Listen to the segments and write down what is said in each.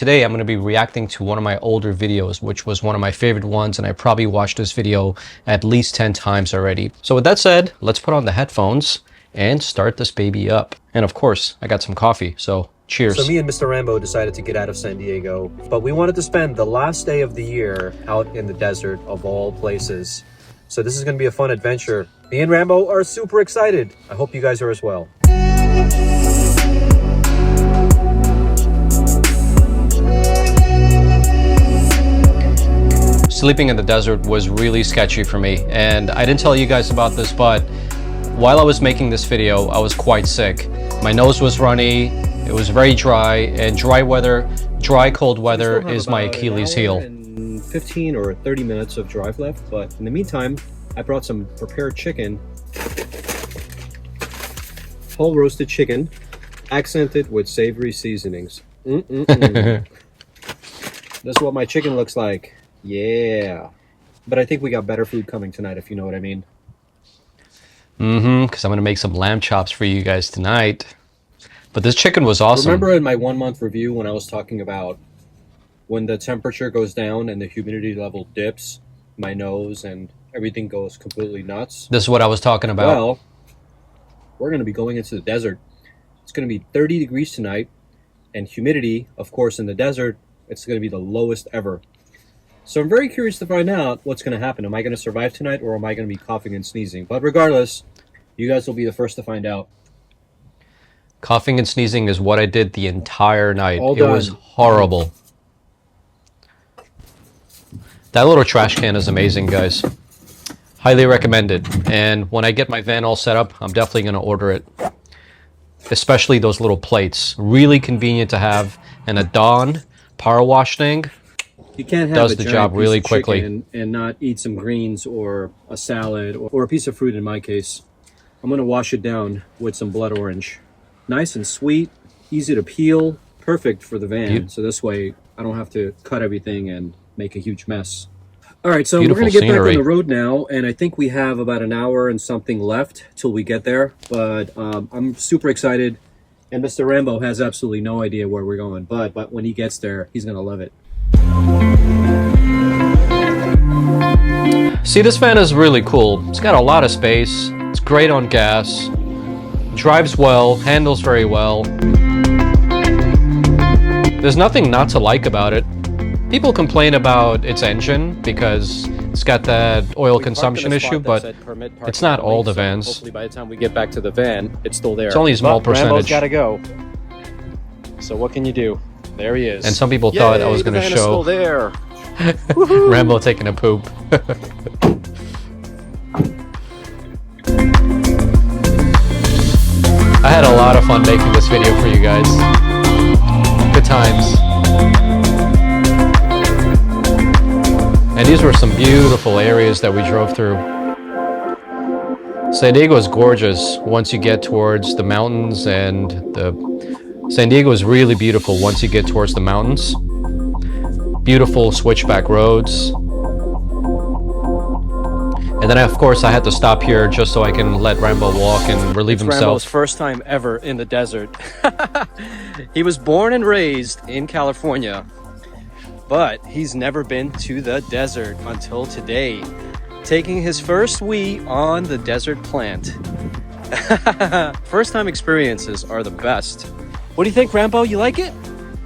Today I'm going to be reacting to one of my older videos, which was one of my favorite ones, and I probably watched this video at least 10 times already. So with that said, let's put on the headphones and start this baby up. And of course, I got some coffee, so cheers. So me and Mr. Rambo decided to get out of San Diego, but we wanted to spend the last day of the year out in the desert of all places. So this is going to be a fun adventure. Me and Rambo are super excited. I hope you guys are as well. Sleeping in the desert was really sketchy for me, and I didn't tell you guys about this, but while I was making this video, I was quite sick. My nose was runny, it was very dry, and dry cold weather is my Achilles heel. And 15 or 30 minutes of drive left, but in the meantime, I brought some prepared chicken, whole roasted chicken, accented with savory seasonings. This is what my chicken looks like. Yeah, but I think we got better food coming tonight, if you know what I mean. Because I'm gonna make some lamb chops for you guys tonight. But this chicken was awesome. Remember in my 1 month review when I was talking about when the temperature goes down and the humidity level dips, my nose and everything goes completely nuts? This is what I was talking about. Well, we're going to be going into the desert. It's going to be 30 degrees tonight, and humidity, of course, in the desert, it's going to be the lowest ever. So I'm very curious to find out what's going to happen. Am I going to survive tonight, or am I going to be coughing and sneezing? But regardless, you guys will be the first to find out. Coughing and sneezing is what I did the entire night. All it done. was horrible. That little trash can is amazing, guys. Highly recommended. And when I get my van all set up, I'm definitely going to order it. Especially those little plates. Really convenient to have. And a Dawn power wash thing You can't have does a the giant job piece really of quickly. chicken and not eat some greens or a salad or a piece of fruit in my case. I'm going to wash it down with some blood orange. Nice and sweet, easy to peel, perfect for the van. So this way I don't have to cut everything and make a huge mess. All right, so we're going to get back on the road now, and I think we have about an hour and something left till we get there. But I'm super excited, and Mr. Rambo has absolutely no idea where we're going. But when he gets there, he's going to love it. See, this van is really cool. It's got a lot of space. It's great on gas. Drives well, handles very well. There's nothing not to like about it. People complain about its engine because it's got that oil consumption issue, but it's not all the vans. Hopefully by the time we get back to the van, it's still there. It's only a small percentage. Rambo's got to go. So what can you do? There he is. And some people thought I was going to show still there. Rambo taking a poop. I had a lot of fun making this video for you guys. Good times. And these were some beautiful areas that we drove through. San Diego is gorgeous once you get towards the mountains, and San Diego is really beautiful once you get towards the mountains. Beautiful switchback roads. And then, of course, I had to stop here just so I can let Rambo walk and relieve himself. Rambo's first time ever in the desert. He was born and raised in California, but he's never been to the desert until today, taking his first wee on the desert plant. First time experiences are the best. What do you think, Rambo? You like it?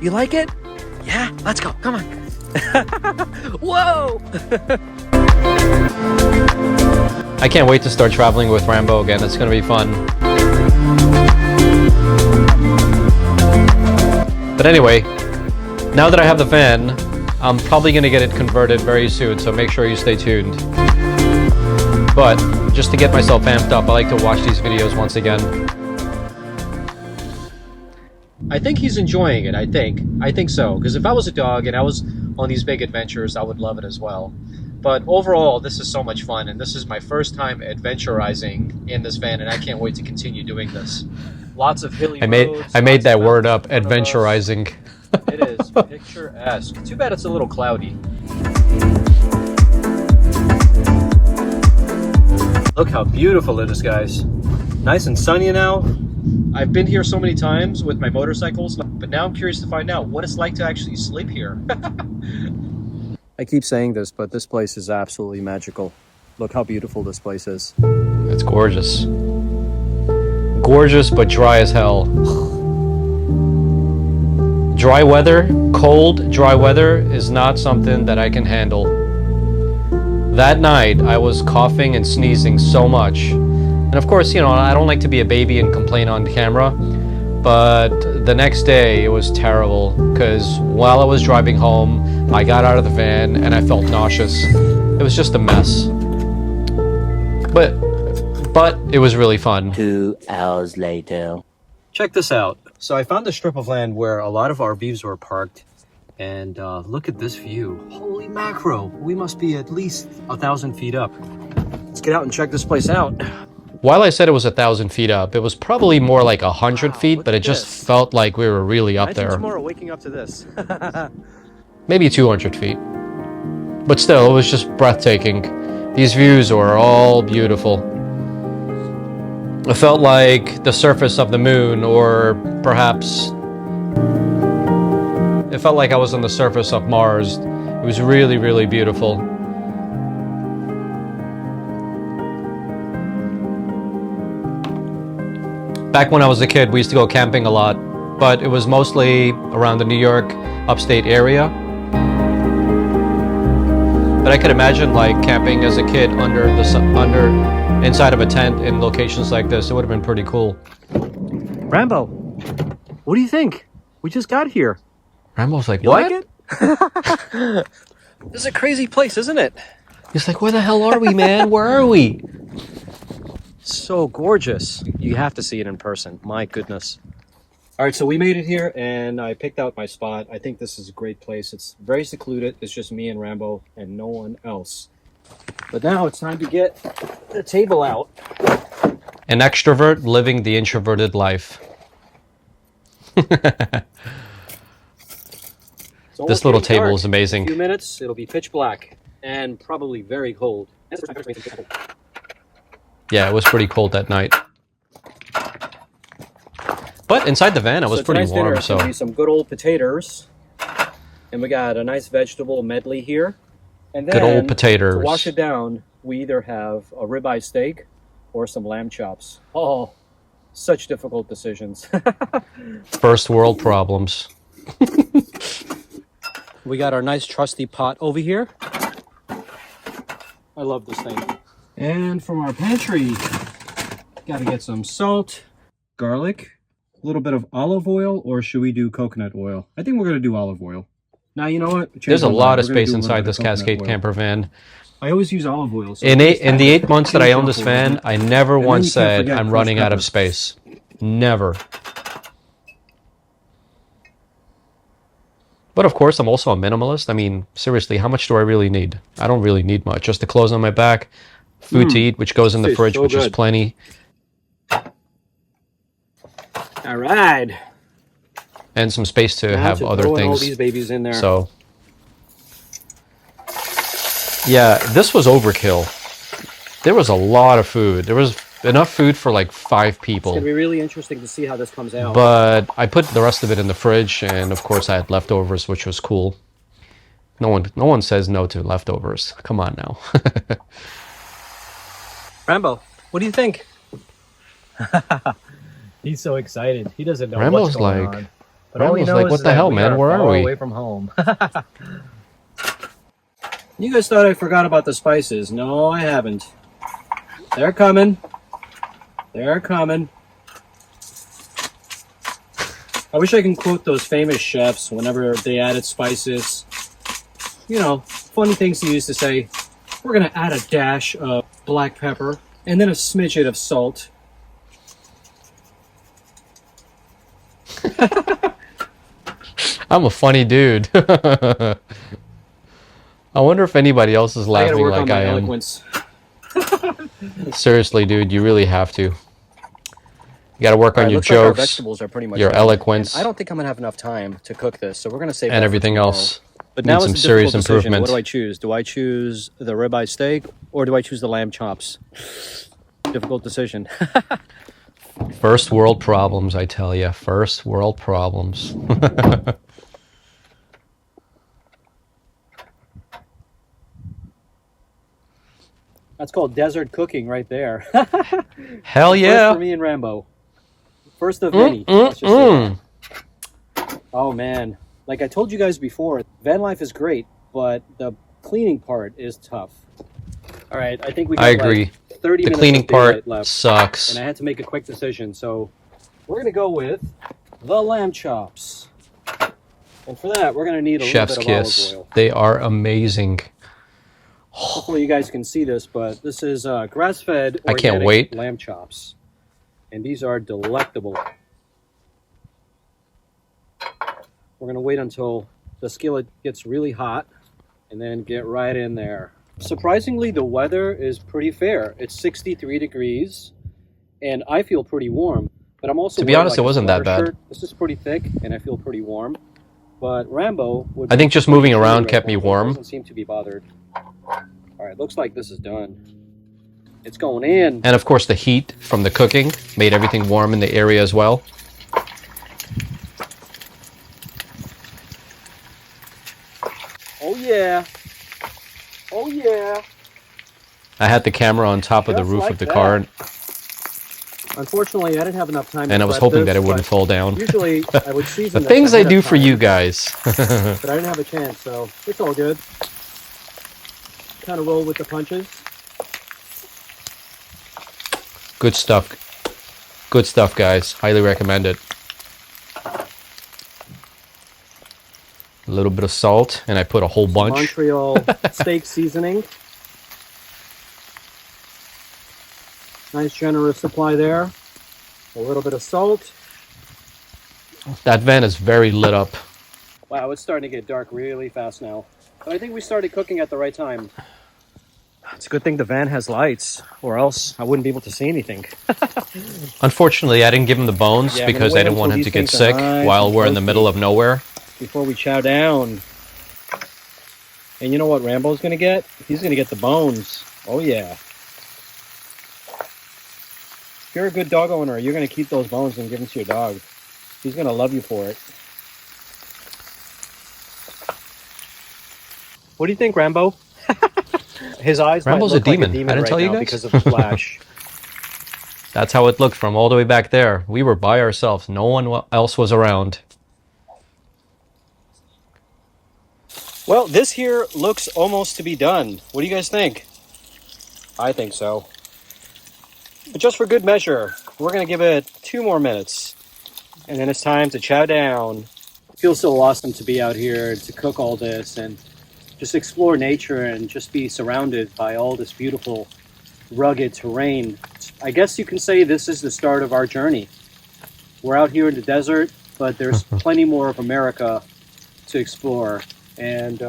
You like it? Yeah, let's go. Come on. Whoa! I can't wait to start traveling with Rambo again. It's going to be fun. But anyway, now that I have the van, I'm probably going to get it converted very soon, so make sure you stay tuned. But just to get myself amped up, I like to watch these videos once again. I think he's enjoying it, I think so. Because if I was a dog and I was on these big adventures, I would love it as well. But overall, this is so much fun, and this is my first time adventurizing in this van, and I can't wait to continue doing this. Lots of hilly roads. I made that word up, adventurizing. It is picturesque. Too bad it's a little cloudy. Look how beautiful it is, guys. Nice and sunny now. I've been here so many times with my motorcycles, but now I'm curious to find out what it's like to actually sleep here. I keep saying this, but this place is absolutely magical. Look how beautiful this place is. It's gorgeous. Gorgeous, but dry as hell. Dry weather, cold, dry weather is not something that I can handle. That night, I was coughing and sneezing so much. And of course, you know, I don't like to be a baby and complain on camera, but the next day it was terrible because while I was driving home, I got out of the van and I felt nauseous. It was just a mess. But it was really fun. 2 hours later. Check this out. So I found a strip of land where a lot of RVs were parked. And look at this view. Holy macro. We must be at least 1,000 feet up. Let's get out and check this place out. While I said it was 1,000 feet up, it was probably more like 100 feet, but it just felt like we were really up there. Tomorrow waking up to this. Maybe 200 feet. But still, it was just breathtaking. These views were all beautiful. It felt like the surface of the moon, or perhaps it felt like I was on the surface of Mars. It was really, really beautiful. Back when I was a kid, we used to go camping a lot, but it was mostly around the New York upstate area. But I could imagine like camping as a kid inside of a tent in locations like this. It would have been pretty cool. Rambo, what do you think? We just got here. Rambo's like, You what? like it? This is a crazy place, isn't it? He's like, where the hell are we, man? Where are we? So gorgeous. You have to see it in person. My goodness. All right, so we made it here and I picked out my spot. I think this is a great place. It's very secluded. It's just me and Rambo and no one else. But now it's time to get the table out. An extrovert living the introverted life. This little table is In a amazing. few minutes, it'll be pitch black and probably very cold. Yeah, it was pretty cold that night. But inside the van, it was pretty tonight's dinner warm, is gonna so... be some good old potatoes. And we got a nice vegetable medley here. And then, Good old potatoes. to wash it down, we either have a ribeye steak or some lamb chops. Oh, such difficult decisions. First world problems. We got our nice trusty pot over here. I love this thing. And from our pantry, got to get some salt, garlic, a little bit of olive oil, or should we do coconut oil? I think we're going to do olive oil. Now, you know what? There's a lot of space inside this Cascade camper van. I always use olive oil. So In the 8 months that I owned this van, I never then once you can't said forget I'm crushed running out of pepper. space. Never. But of course, I'm also a minimalist. I mean, seriously, how much do I really need? I don't really need much. Just the clothes on my back, food to eat, which goes in the Tastes fridge, so which is good. plenty, All right. and some space to Now have to other throw in all things. these babies in there. So, yeah, this was overkill. There was a lot of food. There was enough food for like 5 It's people. gonna be really interesting to see how this comes out. But I put the rest of it in the fridge, and of course I had leftovers, which was cool. No one says no to leftovers. Come on now. Rambo, what do you think? He's so excited. He doesn't know Rambo's what's going like- on. But all he Rambo's like, knows "What is the that hell, we man? Where are far we?" Away from home. You guys thought I forgot about the spices. No, I haven't. They're coming. They're coming. I wish I can quote those famous chefs whenever they added spices. You know, funny things they used to say. We're going to add a dash of black pepper and then a smidget of salt. I'm a funny dude. I wonder if anybody else is I gotta laughing work on like my I am. eloquence. Seriously, dude, you really have to. You gotta work on your looks like our jokes vegetables are pretty much your done. eloquence, And I don't think I'm gonna have enough time to cook this, so we're gonna save that and for everything tomorrow. else. But Need now some it's a serious difficult decision. improvement. What do I choose? Do I choose the ribeye steak or do I choose the lamb chops? Difficult decision. First world problems, I tell you. First world problems. That's called desert cooking right there. Hell yeah. First for me and Rambo. First of many. Let's just say that. Oh man. Like I told you guys before, van life is great, but the cleaning part is tough. All right, I think we got I agree. like 30 The minutes cleaning of daylight part left, sucks. and I had to make a quick decision. So we're gonna go with the lamb chops, and for that we're gonna need a Chef's little bit of kiss. olive oil. They are amazing. Hopefully you guys can see this, but this is grass-fed I can't organic wait. lamb chops, and these are delectable. We're gonna wait until the skillet gets really hot, and then get right in there. Surprisingly, the weather is pretty fair. It's 63 degrees, and I feel pretty warm. But I'm also To be wearing, honest, like, it wasn't that a bad. shirt. This is pretty thick, and I feel pretty warm. But Rambo would I think be just pretty moving chilly around right kept now, me but warm. Doesn't seem to be bothered. All right, looks like this is done. It's going in. And of course, the heat from the cooking made everything warm in the area as well. Oh yeah. Oh yeah. I had the camera on top of the Just roof like of the that. car, Unfortunately, I didn't have enough time. and to I was prep hoping this, that it wouldn't but fall down. Usually, I would season The this things I ahead of do for time, you guys. but I didn't have a chance, so it's all good. Kind of roll with the punches. Good stuff. Good stuff, guys. Highly recommend it. A little bit of salt, and I put a whole bunch. Montreal steak seasoning. Nice generous supply there. A little bit of salt. That van is very lit up. Wow, it's starting to get dark really fast now. But I think we started cooking at the right time. It's a good thing the van has lights, or else I wouldn't be able to see anything. Unfortunately, I didn't give him the bones Yeah, I'm gonna because wait I didn't want until him to these get things are sick nice while and we're in the toasty. middle of nowhere. Before we chow down. And you know what Rambo's gonna get? He's gonna get the bones. Oh yeah. If you're a good dog owner, you're gonna keep those bones and give them to your dog. He's gonna love you for it. What do you think, Rambo? His eyes Rambo's might a look like demon. I didn't right tell you now guys? because of the flash. That's how it looked from all the way back there. We were by ourselves. No one else was around. Well, this here looks almost to be done. What do you guys think? I think so. But just for good measure, we're going to give it 2 more minutes. And then it's time to chow down. It feels so awesome to be out here, to cook all this, and just explore nature and just be surrounded by all this beautiful, rugged terrain. I guess you can say this is the start of our journey. We're out here in the desert, but there's plenty more of America to explore. And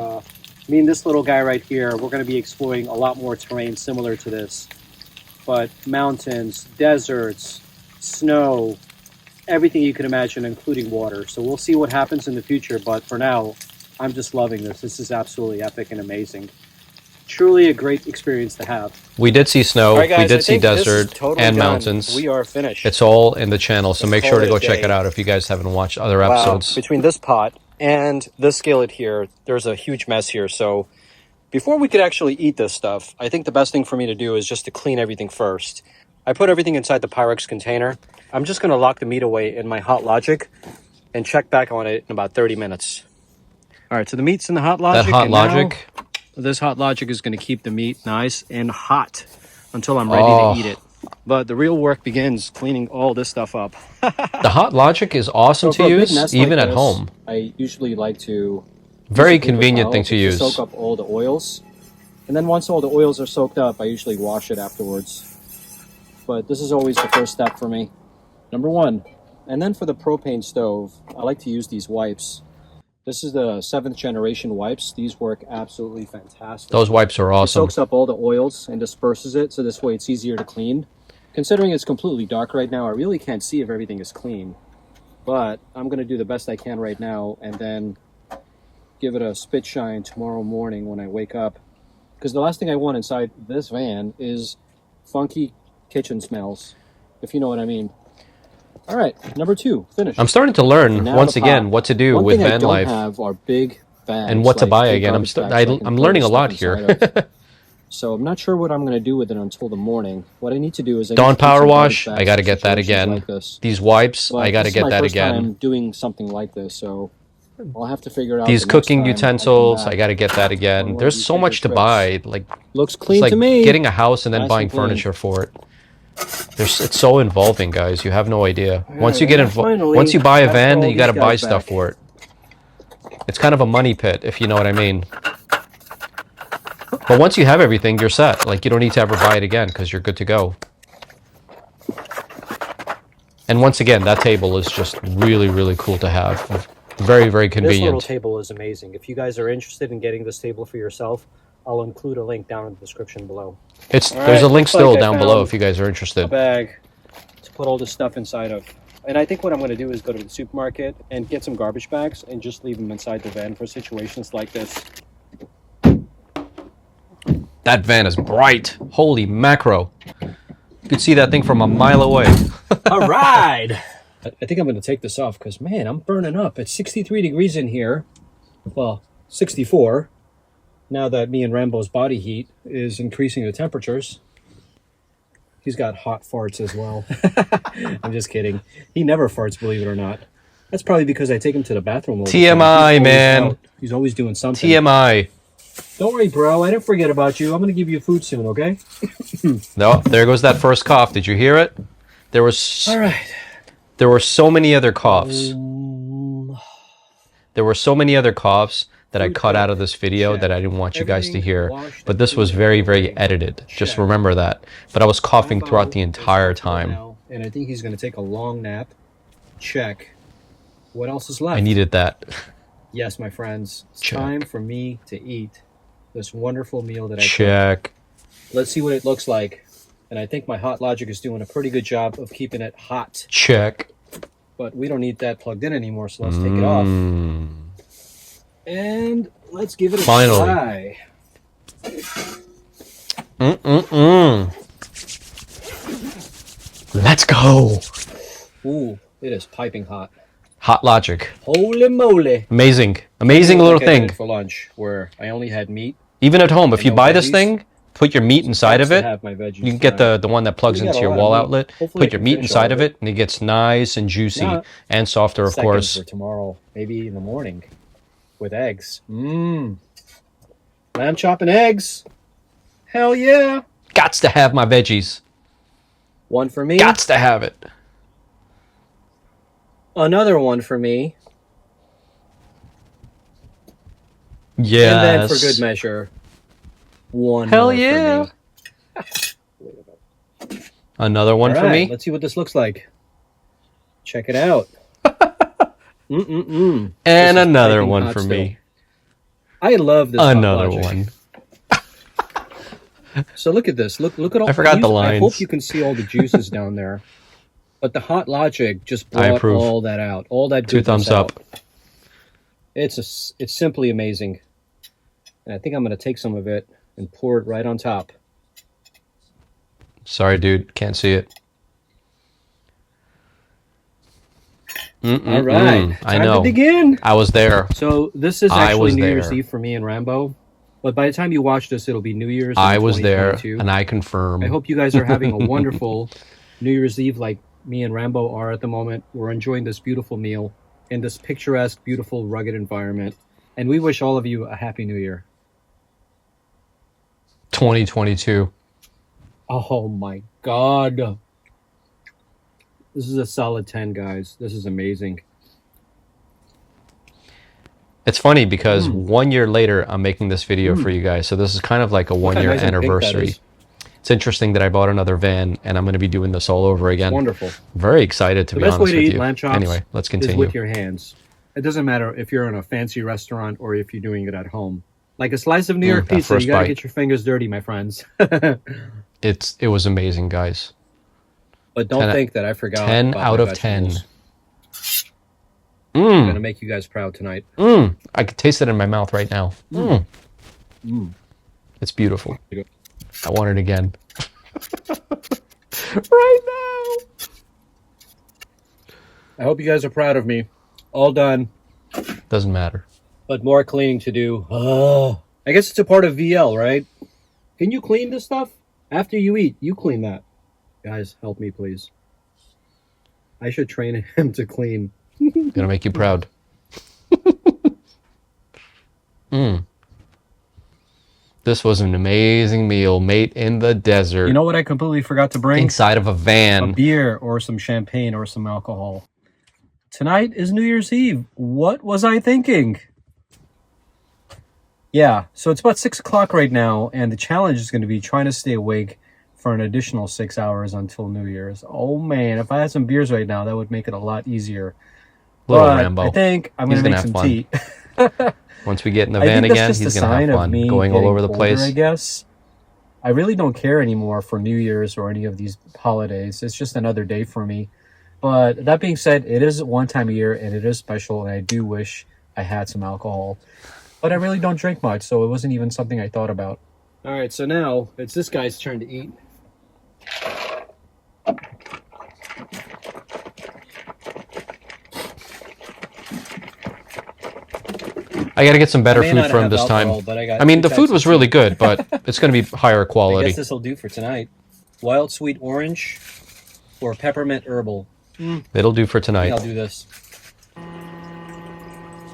me and this little guy right here, we're going to be exploring a lot more terrain similar to this. But mountains, deserts, snow, everything you can imagine, including water. So we'll see what happens in the future. But for now, I'm just loving this. This is absolutely epic and amazing. Truly a great experience to have. We did see snow, All right, guys, we I did see think this is desert totally and done. mountains. We are finished. It's all in the channel, so Let's make call sure to it go a check day. it out if you guys haven't watched other Wow, episodes. between this pot and this skillet here, there's a huge mess here. So before we could actually eat this stuff, I think the best thing for me to do is just to clean everything first. I put everything inside the Pyrex container. I'm just going to lock the meat away in my Hot Logic and check back on it in about 30 minutes. All right, so the meat's in the Hot Logic. That Hot and now Logic, this Hot Logic is going to keep the meat nice and hot until I'm ready to eat it. But the real work begins cleaning all this stuff up. the Hot Logic is awesome So for to a big use, mess even like at this, home. I usually like to Very use a paper convenient towel thing to use. soak up all the oils. And then once all the oils are soaked up, I usually wash it afterwards. But this is always the first step for me. Number 1. And then for the propane stove, I like to use these wipes. This is the 7th generation wipes. These work absolutely fantastic. Those wipes are It awesome. soaks up all the oils and disperses it, so this way it's easier to clean. Considering it's completely dark right now, I really can't see if everything is clean. But I'm going to do the best I can right now and then give it a spit shine tomorrow morning when I wake up. Because the last thing I want inside this van is funky kitchen smells, if you know what I mean. All right, number 2, finished. I'm starting to learn Now once the again pot. what to do One with thing I van don't life have are big bags, and what to like buy big again. garbage bags so I can I'm throw learning a stuff lot inside here. of. So I'm not sure what I'm going to do with it until the morning. What I need to do is I need Dawn to keep Power some Wash, garbage I bags got to for get that situations again. like this. These wipes, I But got this to is my get that first again. time doing something like this, so I'll have to figure out These the next cooking time utensils, I I got to get that on again. one of There's these so bigger much to trips. buy. Like Looks it's clean like to me. getting a house and then Nice buying and clean. furniture for it. It's so involving, guys. You have no idea. Once you Alright, get well, involved, finally, once you buy a gotta put van, all you got to these buy guys stuff back. for it. It's kind of a money pit, if you know what I mean. But once you have everything, you're set. Like, you don't need to ever buy it again because you're good to go. And once again, that table is just really, really cool to have. Very, very This little convenient. table is amazing. If you guys are interested in getting this table for yourself, I'll include a link down in the description below. There's a Alright, link looks still like I down below found if you guys are a interested. bag to put all this stuff inside of. And I think what I'm going to do is go to the supermarket and get some garbage bags and just leave them inside the van for situations like this. That van is bright. Holy macro. You could see that thing from a mile away. All right. I think I'm going to take this off because, man, I'm burning up. It's 63 degrees in here. Well, 64. Now that me and Rambo's body heat is increasing the temperatures. He's got hot farts as well. I'm just kidding. He never farts, believe it or not. That's probably because I take him to the bathroom all the time. He's TMI, always man. out. He's always doing something. TMI. Don't worry, bro. I didn't forget about you. I'm going to give you food soon, okay? No, there goes that first cough. Did you hear it? There was All right. there were so many other coughs. There were so many other coughs that I cut out of this video that I didn't want you guys to hear. But this was very, very edited. Just remember that. But I was coughing throughout the entire time. And I think he's going to take a long nap. Check. What else is left? I needed that. Yes, my friends. It's Check. time for me to eat this wonderful meal that I cooked. Check. Let's see what it looks like. And I think my Hot Logic is doing a pretty good job of keeping it hot. Check. But we don't need that plugged in anymore, so let's take it off. And let's give it a Finally. try. Let's go. Ooh, it is piping hot. Hot Logic. Holy moly. Amazing. Amazing little Like I did thing. it for lunch, where I only had meat. Even at home, if you no buy this veggies. thing, put your meat inside of To it. have my veggies You can get tonight. the one that plugs We got into a your lot of wall meat. outlet. Hopefully I Put your can meat finish inside all of of it, and it gets nice and juicy Not and softer, of Seconds course. for tomorrow, maybe in the morning, with eggs. Lamb chop and eggs. Hell yeah. Gots to have my veggies. One for me. Gots to have it. Another one for me. Yes. And then for good measure, one Hell more yeah. for me. Another one All for right, me. let's see what this looks like. Check it out. And This is another piping one hot for still. me. I love this. Hot Another Logic. one. So look at this. Look at all. I forgot the I hope lines. you can see all the juices down there. But the Hot Logic just I brought approve. all that out. All that 2 goodness thumbs up. out. It's simply amazing. And I think I'm going to take some of it and pour it right on top. Sorry, dude. Can't see it. All right. I Time know. to begin. I was there. So this is I actually was New Year's there. Eve for me and Rambo. But by the time you watch this, it'll be New Year's. I in was there, 2022. and I confirm. I hope you guys are having a wonderful New Year's Eve like me and Rambo are at the moment. We're enjoying this beautiful meal in this picturesque, beautiful, rugged environment. And we wish all of you a Happy New Year. 2022. Oh my God. This is a solid 10, guys. This is amazing. It's funny because 1 year later, I'm making this video for you guys. So this is kind of like a Look how 1 year nice and pink that anniversary. is. It's interesting that I bought another van, and I'm going to be doing this all over again. Wonderful. Very excited to The be best honest way to with eat you. lamb chops Anyway, let's is continue. with your hands. It doesn't matter if you're in a fancy restaurant or if you're doing it at home. Like a slice of New York that pizza, first you gotta bite. get your fingers dirty, my friends. It was amazing, guys. But don't 10 think that I forgot. 10 about out my of 10. vegetables. I'm gonna make you guys proud tonight. I could taste it in my mouth right now. It's beautiful. I want it again. Right now. I hope you guys are proud of me. All done, Doesn't matter. but more cleaning to do. I guess it's a part of VL, right? Can you clean this stuff? After you eat, you clean that. Guys, help me, please. I should train him to clean. Gonna make you proud. This was an amazing meal, made in the desert. You know what I completely forgot to bring? Inside of a A van. beer or some champagne or some alcohol. Tonight is New Year's Eve. What was I thinking? Yeah, so it's about 6 o'clock right now, and the challenge is going to be trying to stay awake for an additional 6 hours until New Year's. Oh man, if I had some beers right now, that would make it a lot easier. Little But Rambo. I think I'm going He's to gonna make have some fun. tea. Once we get in the I van think again, that's he's just a gonna sign have of fun. me Going all getting over the older, place. I guess. I really don't care anymore for New Year's or any of these holidays. It's just another day for me. But that being said, it is one time a year and it is special, and I do wish I had some alcohol. But I really don't drink much, so it wasn't even something I thought about. All right, so now it's this guy's turn to eat. I gotta get some better may food not for him have this alcohol, time. but I got I mean, two the types food of was really tea. good, but it's gonna be higher I quality. guess this will do for tonight. Wild sweet orange or peppermint herbal. It'll do for I think I'll tonight. do this.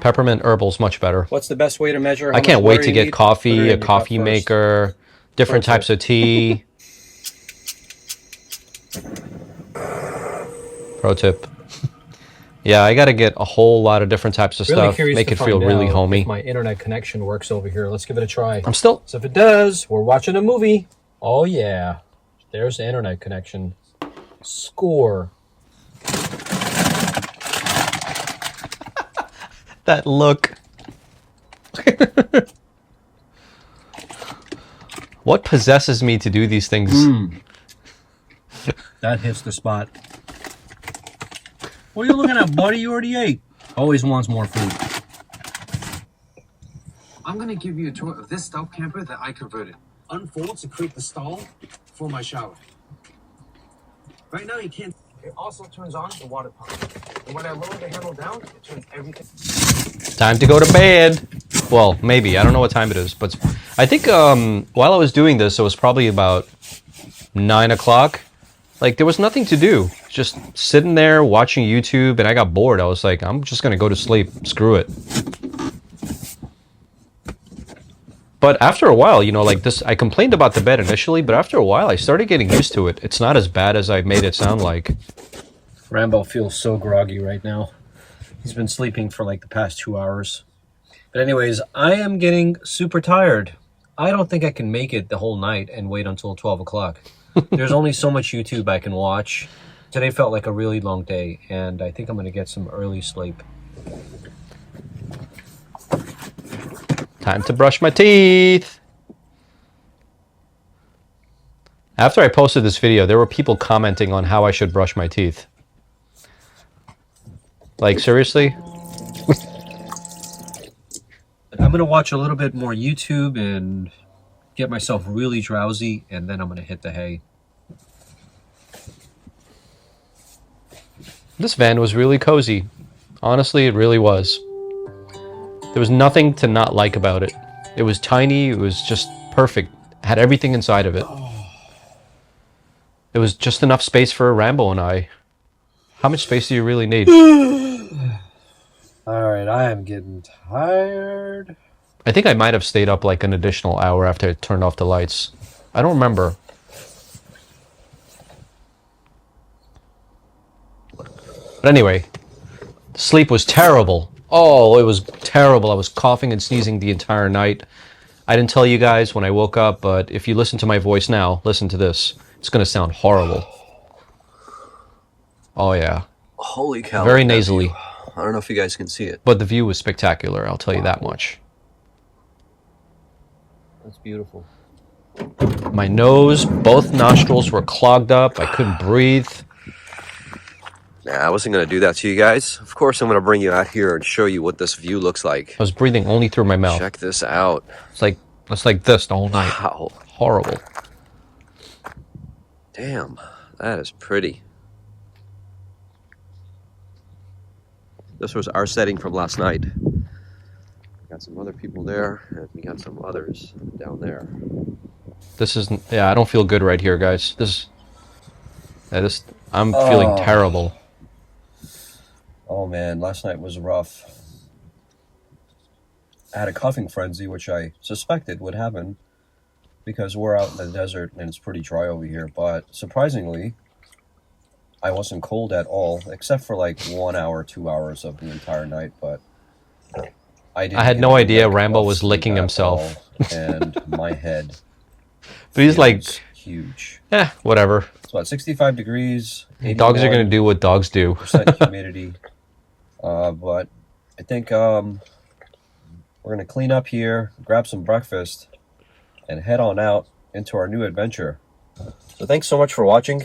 Peppermint herbal's much better. What's the best way to measure how I much can't wait water to you get need? Put it coffee, in a your cup coffee first. maker, different Pro types of tea. Pro tip. Yeah, I gotta get a whole lot of different types of Really stuff. curious Make to it feel find really out homey. if my internet connection works over here. Let's give it a try. I'm still. So if it does, we're watching a movie. Oh yeah, there's the internet connection. Score. That look. What possesses me to do these things? That hits the spot. What are you looking at, buddy? You already ate. Always wants more food. I'm gonna give you a tour of this stealth camper that I converted. Unfold to create the stall for my shower. Right now you can't. It also turns on the water pump. And when I lower the handle down, it turns everything. Time to go to bed. Well, maybe. I don't know what time it is, but I think while I was doing this, it was probably about 9 o'clock. Like, there was nothing to do. Just sitting there watching YouTube, and I got bored. I was like, I'm just going to go to sleep. Screw it. But after a while, you know, like this, I complained about the bed initially, but after a while, I started getting used to it. It's not as bad as I made it sound like. Rambo feels so groggy right now. He's been sleeping for like the past 2 hours. But anyways, I am getting super tired. I don't think I can make it the whole night and wait until 12 o'clock. There's only so much YouTube I can watch. Today felt like a really long day, and I think I'm going to get some early sleep. Time to brush my teeth. After I posted this video, there were people commenting on how I should brush my teeth. Like, seriously? I'm going to watch a little bit more YouTube and get myself really drowsy, and then I'm going to hit the hay. This van was really cozy. Honestly, it really was. There was nothing to not like about it. It was tiny, it was just perfect. Had everything inside of it. It was just enough space for Rambo and I. How much space do you really need? Alright, I am getting tired. I think I might have stayed up like an additional hour after I turned off the lights. I don't remember. But anyway, sleep was terrible. Oh, it was terrible. I was coughing and sneezing the entire night. I didn't tell you guys when I woke up, but if you listen to my voice now, listen to this. It's going to sound horrible. Oh, yeah. Holy cow. Very that nasally. view. I don't know if you guys can see it. But the view was spectacular, I'll tell you that much. That's beautiful. My nose, both nostrils were clogged up. I couldn't breathe. Nah, I wasn't going to do that to you guys. Of course, I'm going to bring you out here and show you what this view looks like. I was breathing only through my mouth. Check this out. It's like this the whole night. Wow. Horrible. Damn, that is pretty. This was our setting from last night. Got some other people there, and we got some others down there. This is, yeah, I don't feel good right here, guys. I'm feeling terrible. Oh man, last night was rough. I had a coughing frenzy, which I suspected would happen because we're out in the desert and it's pretty dry over here. But surprisingly, I wasn't cold at all, except for like 1 hour, 2 hours of the entire night. But I had no idea Rambo was licking himself. And my head. But he's like, huge. Whatever. It's about 65 degrees. Dogs are going to do what dogs do. Percent humidity. But I think we're going to clean up here, grab some breakfast, and head on out into our new adventure. So thanks so much for watching,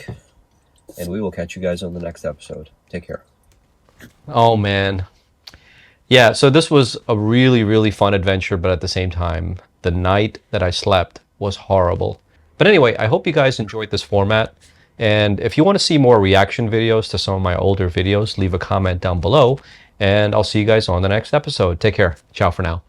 and we will catch you guys on the next episode. Take care. Oh, man. Yeah, so this was a really, really fun adventure, but at the same time, the night that I slept was horrible. But anyway, I hope you guys enjoyed this format. And if you want to see more reaction videos to some of my older videos, leave a comment down below. And I'll see you guys on the next episode. Take care. Ciao for now.